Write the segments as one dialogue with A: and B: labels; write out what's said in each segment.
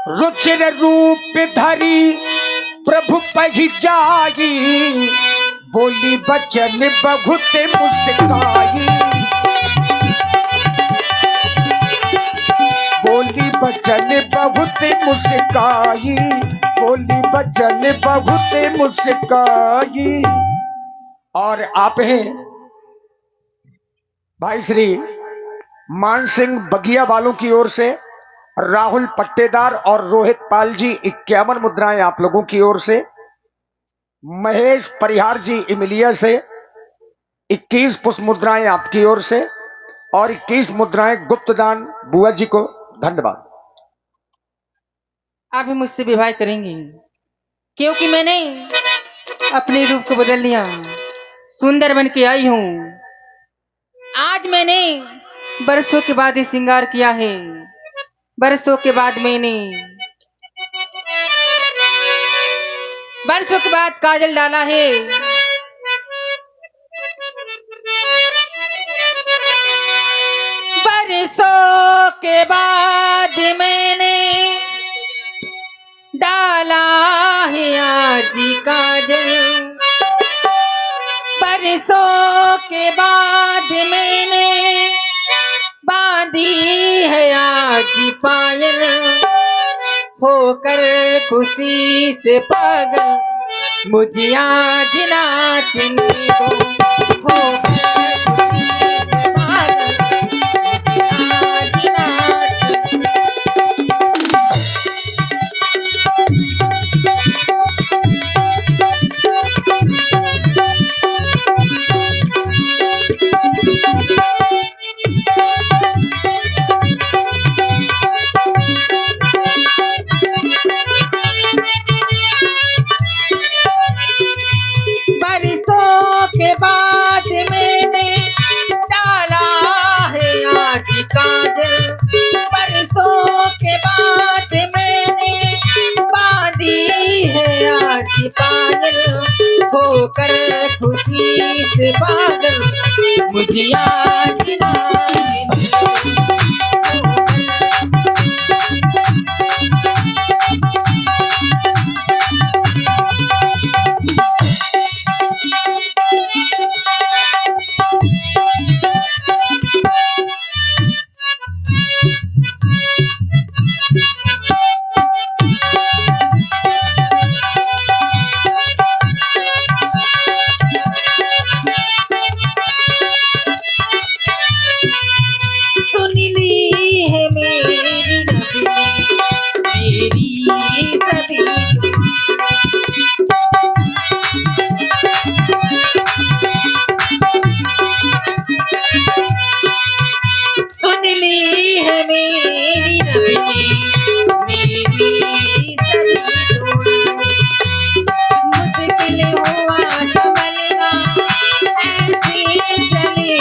A: रुचिर रूप धरी प्रभु पही जाई, बोली बचन बहुत मुस्काई, बोली बचन बहुत मुस्काई, बोली बचन बहुत मुस्काई। और आप हैं भाई श्री मान सिंह बगिया वालों की ओर से राहुल पट्टेदार और रोहित पाल जी 51 मुद्राएं आप लोगों की ओर से, महेश परिहार जी इमिलिया से 21 पुष्प मुद्राएं आपकी ओर से और 21 मुद्राएं गुप्तदान बुआ जी को धन्यवाद।
B: आप भी मुझसे विवाह करेंगे क्योंकि मैंने अपने रूप को बदल लिया, सुंदर बन के आई हूँ। आज मैंने बरसों के बाद ये श्रृंगार किया है, बरसों के बाद मैंने बरसों के बाद काजल डाला है, बरसों के बाद मैंने डाला है आज काजल, बरसों के बाद मैंने बांधी है आज पायल, होकर खुशी से पागल मुझे आज नाचने दो, होकर खुशी से पागल मुझे आज नाचने बरसों के बाद मैंने डाला है आज काजल, बरसों के बाद मैंने बांधी है आज पायल, होकर खुशी से पागल मुझे आज नाचने दो। सुन ली है मेरी रब ने मेरी सभी सुन ली है मेरी रब ने मेरी सभी मुश्किल हुआ संभलना ऐसी चली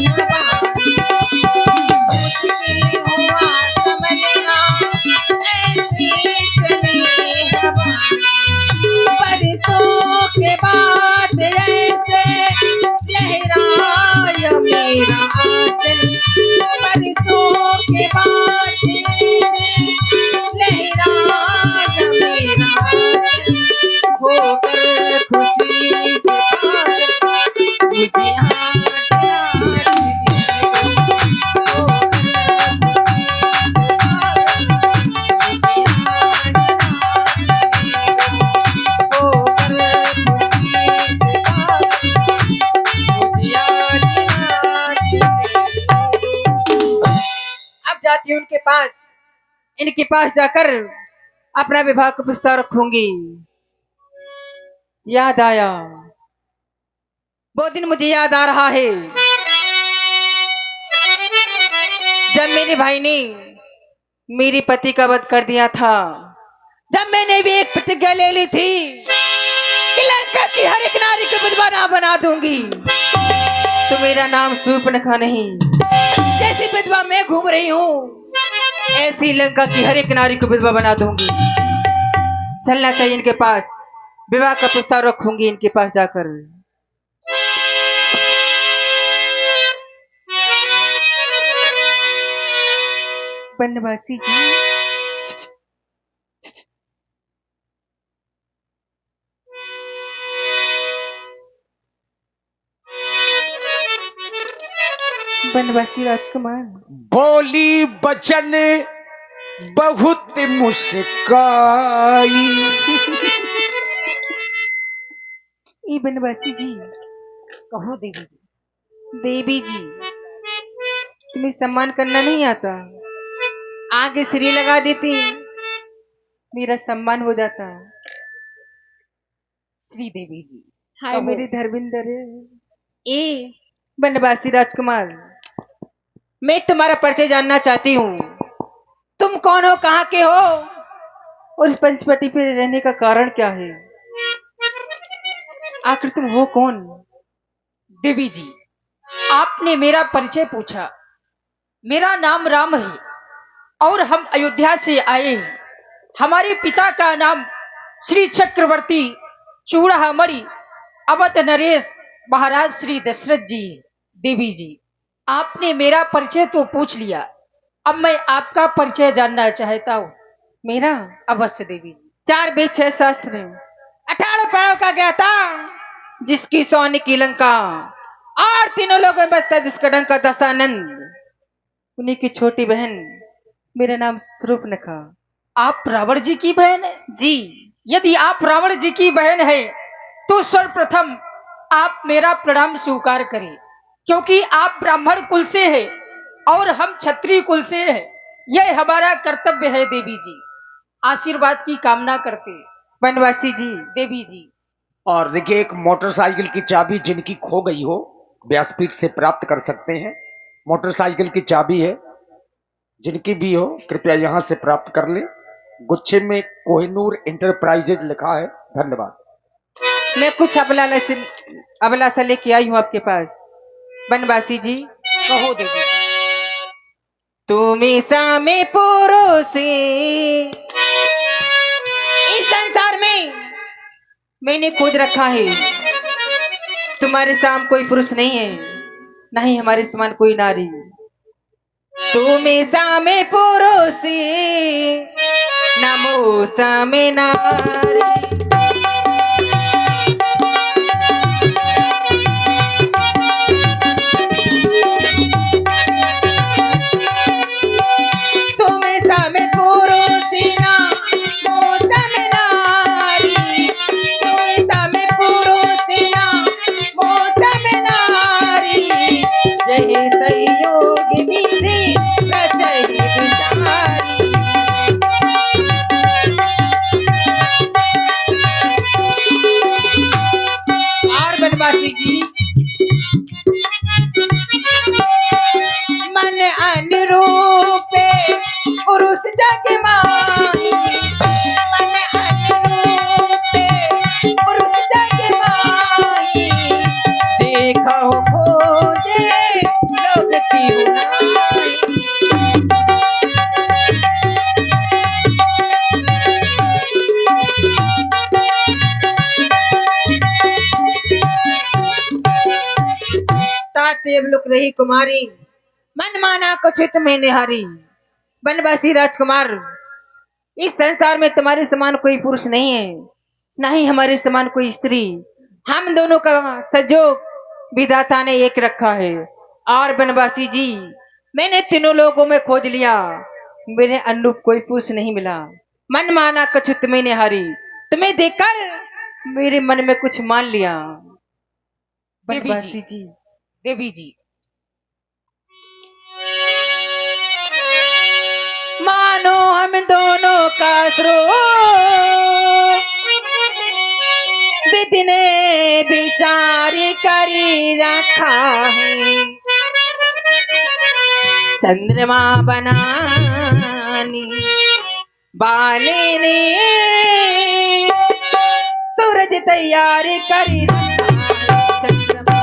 B: हवा, मुश्किल हुआ संभलना ऐसी चली हवा, बरसों के बाद ऐसे लहराया मेरा आंचल, बरसों के बाद ऐसे लहराया मेरा आंचल, होकर खुशी से पागल मुझे आज नाचने दो, होकर खुशी से पागल मुझे आज नाचने दो, होकर खुशी से पागल मुझे आज नाचने दो। अब जाती हूँ उनके पास, इनके पास जाकर अपना विवाह का प्रस्ताव रखूंगी। याद आया वो दिन, मुझे याद आ रहा है जब मेरे भाई ने मेरे पति का वध कर दिया था, जब मैंने भी एक प्रतिज्ञा ले ली थी कि लंका की हर एक नारी को विधवा ना बना दूंगी, तो मेरा नाम शूर्पणखा नहीं, जैसी विधवा मैं घूम रही हूँ ऐसी लंका की हर एक नारी को विधवा बना दूंगी। चलना चाहिए इनके पास, विवाह का प्रस्ताव रखूंगी इनके पास जाकर। बनवासी जी, बनवासी राजकुमार।
A: बोली बचन बहुत मुस्काई।
B: ये बनवासी जी।
C: कहो देवी जी।
B: देवी जी, तुम्हें सम्मान करना नहीं आता? आगे श्री लगा देती, मेरा सम्मान हो जाता।
C: श्री देवी जी।
B: हाय
C: कहो।
B: मेरी धर्मिंदर। ए बनवासी राजकुमार, मैं तुम्हारा परिचय जानना चाहती हूँ। तुम कौन हो, कहाँ के हो, और इस पंचवटी पे रहने का कारण क्या है? आखिर तुम हो कौन?
C: देवी जी, आपने मेरा परिचय पूछा। मेरा नाम राम है और हम अयोध्या से आए हैं। हमारे पिता का नाम श्री चक्रवर्ती चूड़ामणि अवध नरेश महाराज श्री दशरथ जी है। देवी जी, आपने मेरा परिचय तो पूछ लिया, अब मैं आपका परिचय जानना चाहता हूँ।
B: मेरा
C: अवश्य देवी जी।
B: 4 वेद 6 शास्त्र 18 पड़ाव का ज्ञाता था, जिसकी सोने की लंका और तीनों लोगों में बसता जिसका डंका दशानंद, उन्हीं की छोटी बहन, मेरा नाम स्वरूपनखा।
C: आप रावण जी की बहन है?
B: जी।
C: यदि आप रावण जी की बहन है तो सर्वप्रथम आप मेरा प्रणाम स्वीकार करें, क्योंकि आप ब्राह्मण कुल से है और हम क्षत्रिय कुल से है। यह हमारा कर्तव्य है। देवी जी, आशीर्वाद की कामना करते हैं।
B: बनवासी जी।
C: देवी जी,
A: और देखिए, एक मोटरसाइकिल की चाबी जिनकी खो गई हो व्यासपीठ से प्राप्त कर सकते हैं। मोटरसाइकिल की चाबी है, जिनकी भी हो कृपया यहां से प्राप्त कर लें। गुच्छे में कोहिनूर इंटरप्राइजेज लिखा है। धन्यवाद।
B: मैं कुछ अबलासा लेके आई हूँ आपके पास। बनवासी जी,
C: कहो देवी जी।
B: तुम्हें सामे पुरुषी इस संसार में मैंने खुद रखा है। तुम्हारे साम कोई पुरुष नहीं है, ना ही हमारे समान कोई नारी। तुम्हें सामे पुरुषी नमो सामे नारी। तुम्हें सामे पुरुषी नमो सामे नारी। तुम्हें सामे पुरुषी नमो सामे नारी। यही सहयोग विधि प्रचहि विचारी। और बनवासी जी, मन अनुरूप पुरुष जग माही। मन अनुरूप पुरुष जग माही। देखो खोजे लोग क्यों नाही। तातेब लुक रही कुमारी, मन माना कुछ में निहारी। बनवासी राजकुमार, इस संसार में तुम्हारे समान कोई पुरुष नहीं है, ना ही हमारे समान कोई स्त्री। हम दोनों का संजोग विधाता ने एक रखा है। और बनवासी जी, मैंने तीनों लोगों में खोज लिया, मेरे अनुरूप कोई पुरुष नहीं मिला। मन माना कछुत में निहारी। तुम्हें देखकर मेरे मन में कुछ मान लिया।
C: देवी जी।
B: बनवासी जी,
C: देवी जी,
B: मानो हम दोनों का स्रोत विधि ने विचार करी रखा है। चंद्रमा बनानी बाले ने सूरज तैयार करी रखा है। चंद्रमा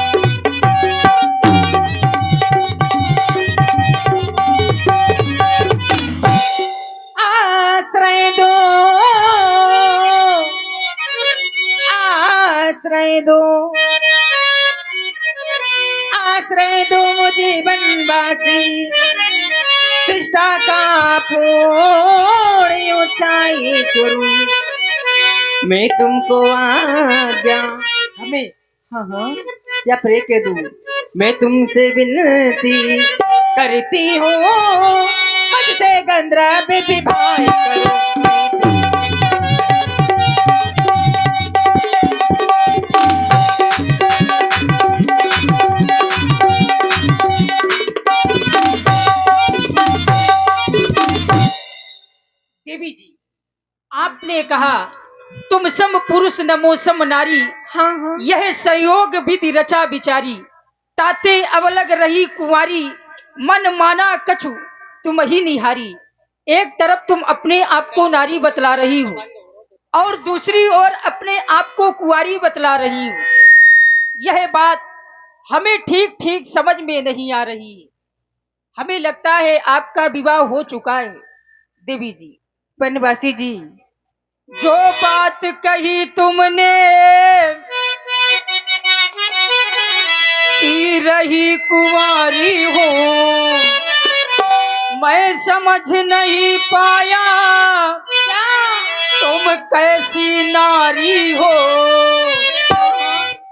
B: आश्रय दो, आश्रय दो, आश्रय दो मुझे बनवासी। सृष्टा का फोड़ ऊंचाई करूं, मैं तुमको आज्ञा हमें हाँ हाँ या प्रे के दूं। मैं तुमसे विनती करती हूँ, मुझसे गंद्रा बेबी भाई करो।
C: देवी जी, आपने कहा तुम सम पुरुष नमो सम नारी,
B: हाँ हाँ
C: यह संयोग विधि रचा बिचारी, ताते अवलग रही कुंवारी, मन माना कछु तुम ही निहारी। एक तरफ तुम अपने आप को नारी बतला रही हो और दूसरी ओर अपने आप को कुंवारी बतला रही हो। यह बात हमें ठीक ठीक समझ में नहीं आ रही है। हमें लगता है आपका विवाह हो चुका है। देवी जी,
B: बनवासी जी,
C: जो बात कही तुमने कि रही कुंवारी हो, मैं समझ नहीं पाया तुम कैसी नारी हो।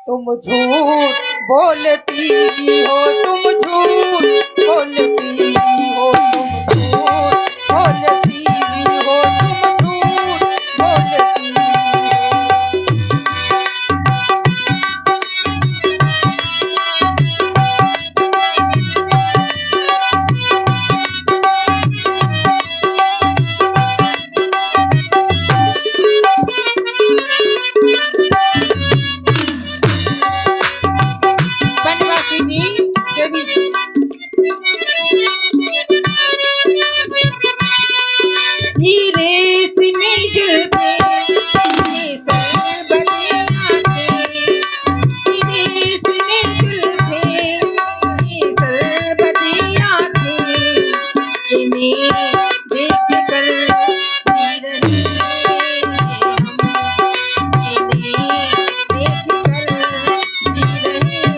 C: तुम झूठ बोलती हो, तुम झूठ बोलती हो, तुम झूठ बोलती हो, तुम झूठ बोलती हो।
B: बनवासी जी,
C: देवी जी,
B: धीरे से में जुल्फे, ये सरबते आंखें, धीरे से में जुल्फे, ये सरबते आंखें, इन्हें देख कर जी रहे हैं हम, इन्हें देख कर जी रहे हैं।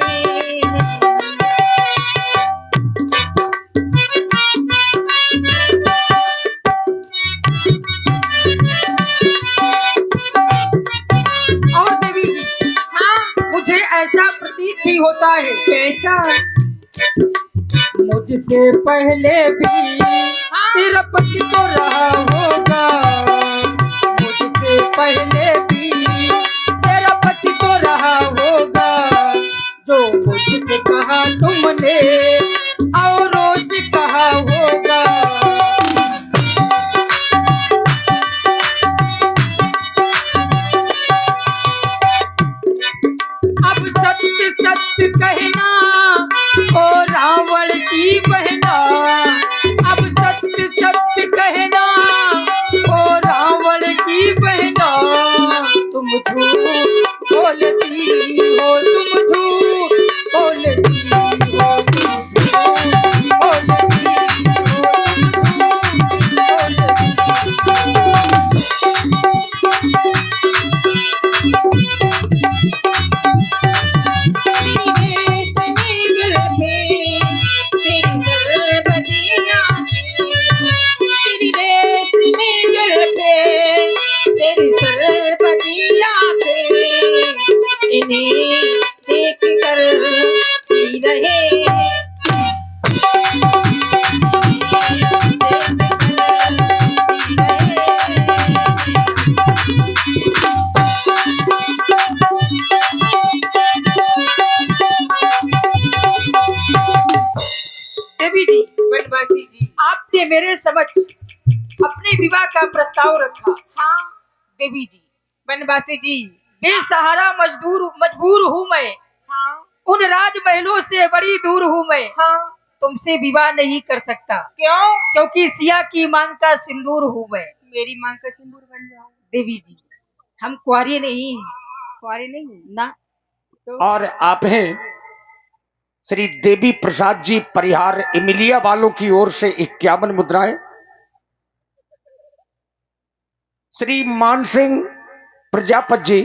C: और देवी जी,
B: हाँ,
C: मुझे ऐसा प्रतीत भी होता है
B: कैसा?
C: मुझसे पहले भी तेरा पति तो रहा होगा, मुझसे पहले भी तेरा पति तो रहा होगा। जो मुझसे कहा तुमने औरों से कहा होगा। अब सत्य सत्य कहना ओ रावण की बहना, अब सत्य सत्य कहना ओ रावण की बहना। तुम झूठ बोलती हो, तुम झूठ बोलती हो, तुम झूठ बोलती हो, तुम झूठ बोलती हो।
B: देख कर जी रहे,
C: देवी जी,
B: बनवासी जी,
C: आपने मेरे समक्ष अपने विवाह का प्रस्ताव रखा।
B: हाँ,
C: देवी जी,
B: बनवासी जी,
C: बेसहारा मजबूर हूँ मैं,
B: हाँ
C: उन राजमहलों से बड़ी दूर हूँ मैं,
B: हाँ,
C: तुमसे विवाह नहीं कर सकता,
B: क्यों?
C: क्योंकि सिया की मांग का सिंदूर हूँ मैं।
B: मेरी मांग का सिंदूर बन जाओ।
C: देवी जी, हम कुंवारे नहीं हैं।
B: कुंवारे नहीं
C: ना,
A: और आप हैं श्री देवी प्रसाद जी परिहार इमिलिया वालों की ओर से 51 मुद्राएं, श्री मान सिंह प्रजापत जी